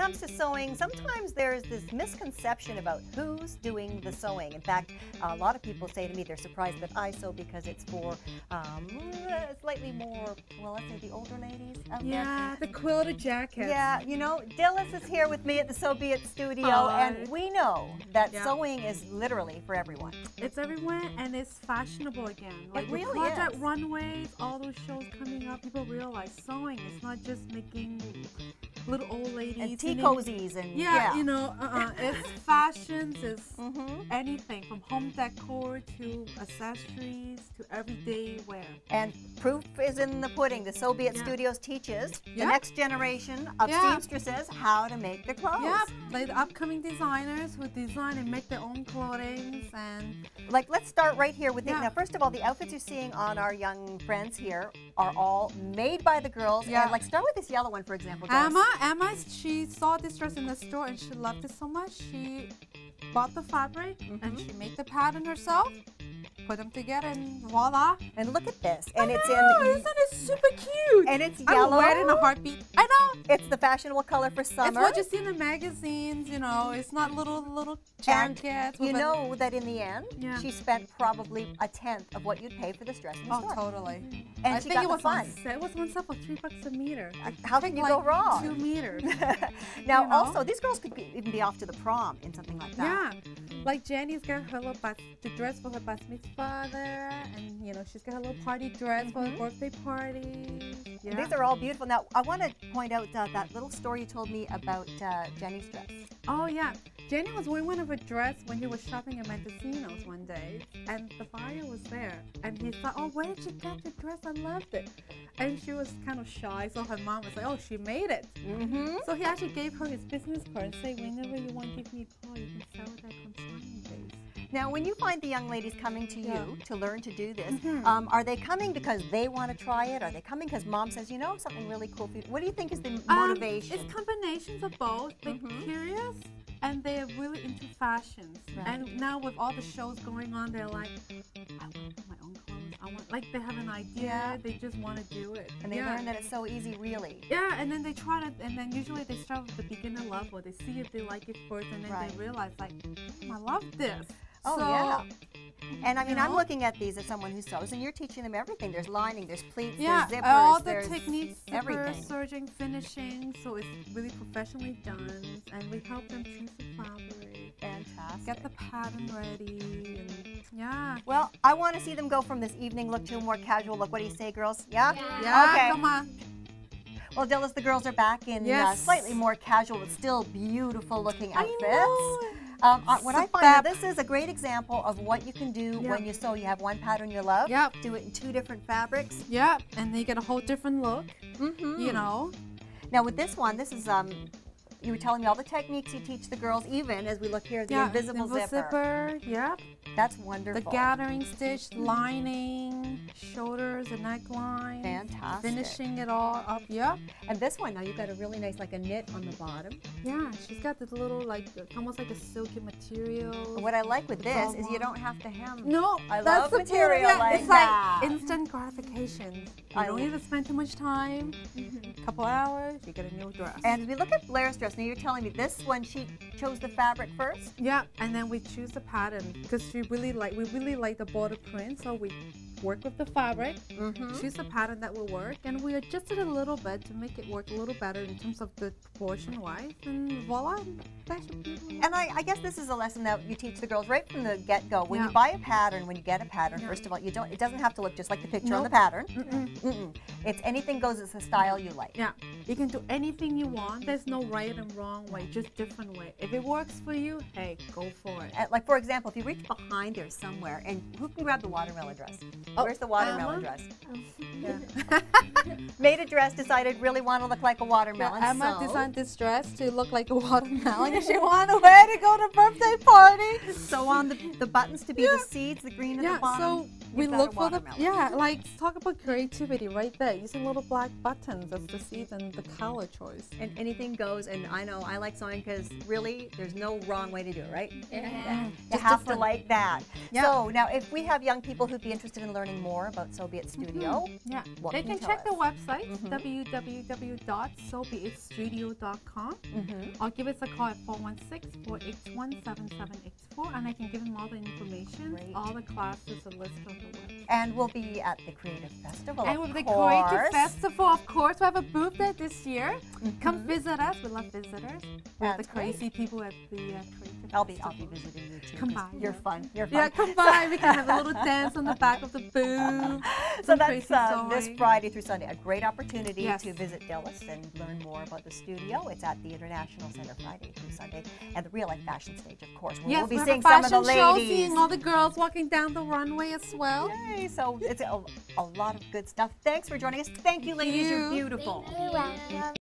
comes to sewing, sometimes there's this misconception about who's doing the sewing. In fact, a lot of people say to me they're surprised that I sew because it's for slightly more, well, let's say the older ladies out there. Yeah, the quilted jackets. Yeah, you know, Dilys is here with me at the Sew Be It studio, and we know that sewing is literally for everyone. It's everywhere, and it's fashionable again. Like it really project is. Runways, all those shows coming up, people realize sewing is not just making little old ladies and tea cozies and you know, it's fashions, it's anything from home decor to accessories to everyday wear. And proof is in the pudding. The Sew Be It Studios teaches the next generation of seamstresses how to make their clothes. Yeah, like the upcoming designers who design and make their own clothing. And like, let's start right here with now. First of all, the outfits you're seeing on our young friends here are all made by the girls. Yeah. And like, start with this yellow one, for example. Emma, she saw this dress in the store and she loved it so much. She bought the fabric and she made the pattern herself. Put them together and voila. And look at this. And isn't it super cute? And it's yellow. I wear it in a heartbeat. I know. It's the fashionable color for summer. It's what you see in the magazines, you know. It's not little jackets. And you know that in the end, she spent probably a tenth of what you'd pay for this dress in the store. Oh, totally. And I she think got it was fun. It was on sale for $3 a meter. How can you go wrong? 2 meters. Now, you know? also, these girls could even be off to the prom in something like that. Yeah. Like Jenny's got her little the dress for her bat mitzvah there, and you know she's got her little party dress for her birthday party. Yeah. These are all beautiful. Now, I want to point out that little story you told me about Jenny's dress. Oh yeah, Jenny was wearing one of her dress when he was shopping at Mendocino's one day, and the buyer was there, and he thought, "Oh, where did you get your dress? I loved it." And she was kind of shy, so her mom was like, "Oh, she made it." So he actually gave her his business card and said, "Whenever you want to give me a call, you can sell it at consignment base." Now, when you find the young ladies coming to you to learn to do this, are they coming because they want to try it? Are they coming because mom says, you know, something really cool for you? What do you think is the motivation? It's combinations of both. They're curious and they're really into fashions. Right. And now with all the shows going on, they're like, I want to do my own clothes. Like they have an idea, they just want to do it. And they learn that it's so easy, really. Yeah, and then they try to, and then usually they start with the beginner level. They see if they like it first, and then they realize, like, I love this. Oh, so, yeah. And I mean, I'm looking at these as someone who sews, and you're teaching them everything. There's lining, there's pleats, there's zippers, all the there's techniques, everything. serging, finishing, so it's really professionally done, and we help them choose the fabric. Fantastic. Get the pattern ready, and Well, I want to see them go from this evening look to a more casual look. What do you say, girls? Yeah? Yeah, okay. come on. Well, Dilys, the girls are back in slightly more casual, but still beautiful looking outfits. What I find that this is a great example of what you can do when you sew. You have one pattern you love, do it in 2 different fabrics. Yep, and they get a whole different look, you know. Now with this one, this is, you were telling me all the techniques you teach the girls, even as we look here, the invisible zipper. Yep. That's wonderful. The gathering stitch, lining, shoulders, and neckline. Fantastic. Finishing it all up, yep. And this one, now you've got a really nice, like a knit on the bottom. Yeah, she's got this little, like, almost like a silky material. What I like with this is you don't have to hem. No, I love material like it's that. Like instant gratification. You don't need to spend too much time. A couple hours, you get a new dress. And we look at Blair's dress. Now you're telling me this one, she chose the fabric first? Yeah, and then we choose the pattern because we really like the border print, so we work with the fabric, choose the pattern that will work, and we adjusted it a little bit to make it work a little better in terms of the proportion wise, and voila, that's beautiful. And I guess this is a lesson that you teach the girls right from the get-go. When you buy a pattern, when you get a pattern, first of all, it doesn't have to look just like the picture on the pattern. It's anything goes, it's a style you like. Yeah, you can do anything you want. There's no right and wrong way, just different way. If it works for you, hey, go for it. Like for example, if you reach behind there somewhere, and who can grab the watermelon dress? Where's the watermelon dress? Made a dress, decided really want to look like a watermelon. Emma designed this dress to look like a watermelon and she wanted to wear it to go to a birthday party. So on the buttons to be the seeds, the green at the bottom. So we look for the, like talk about creativity right there, using little black buttons as the seeds and the color choice. And anything goes, and I know I like sewing because really there's no wrong way to do it, right? Yeah. You have to like that. Yeah. So now if we have young people who'd be interested in learning more about Sew Be It Studio, they can check the website, www.sewbeitstudio.com, or give us a call at 416-481-7784, and I can give them all the information, all the classes, a list of the web. And we'll be at the Creative Festival, and with the Creative Festival, of course, we have a booth there this year. Come visit us. We love visitors. We're the crazy people at the Creative I'll be Festival. visiting you too. Come by. You're fun. You're fun. Yeah, come by. We can have a little dance on the back of the booth. So that's this Friday through Sunday. A great opportunity to visit Dilys and learn more about the studio. It's at the International Center Friday through Sunday, and the Real Life Fashion Stage, of course. We'll be seeing some of the ladies. Seeing all the girls walking down the runway as well. Yay! So it's a lot of good stuff. Thanks for joining us. Thank you, ladies. You're beautiful. You're welcome.